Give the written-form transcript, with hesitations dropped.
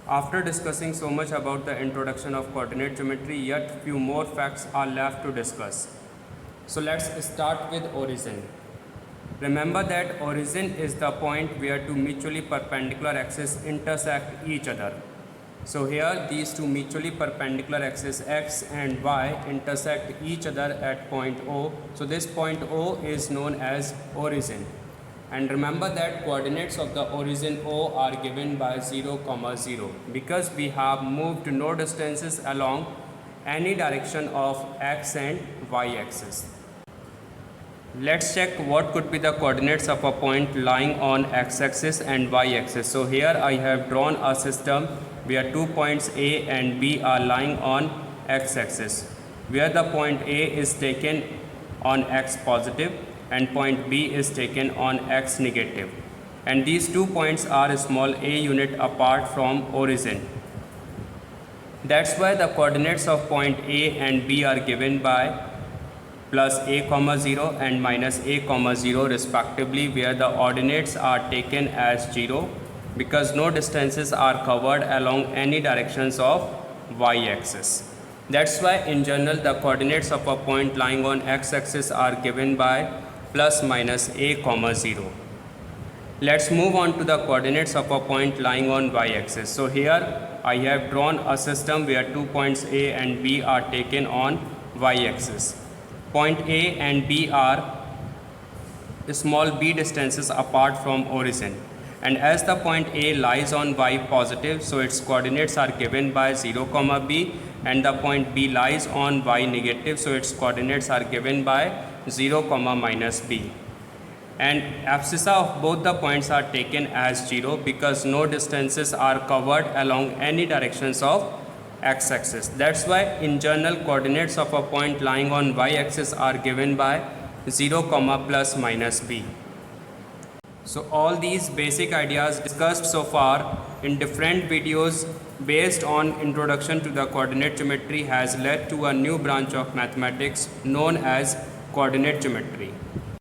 After discussing so much about the introduction of coordinate geometry, yet few more facts are left to discuss. So let's start with origin. Remember that origin is the point where two mutually perpendicular axes intersect each other. So here these two mutually perpendicular axes x and y intersect each other at point O. So this point O is known as origin. And remember that coordinates of the origin O are given by 0, 0 because we have moved no distances along any direction of x and y axis. Let's check what could be the coordinates of a point lying on x-axis and y-axis. So here I have drawn a system where 2 points A and B are lying on x-axis, where the point A is taken on x positive and point B is taken on x negative. And these 2 points are small a unit apart from origin. That's why the coordinates of point A and B are given by plus a, 0 and minus a, 0 respectively, where the ordinates are taken as 0 because no distances are covered along any directions of y-axis. That's why in general the coordinates of a point lying on x-axis are given by plus minus a, 0. Let's move on to the coordinates of a point lying on y-axis. So here I have drawn a system where 2 points A and B are taken on y-axis. Point A and B are small b distances apart from origin, and as the point A lies on y positive, so its coordinates are given by 0, b, and the point B lies on y negative, so its coordinates are given by 0, minus b. And abscissa of both the points are taken as 0 because no distances are covered along any directions of x-axis. That's why in general coordinates of a point lying on y-axis are given by 0, plus minus b. So all these basic ideas discussed so far in different videos based on introduction to the coordinate geometry has led to a new branch of mathematics known as coordinate geometry.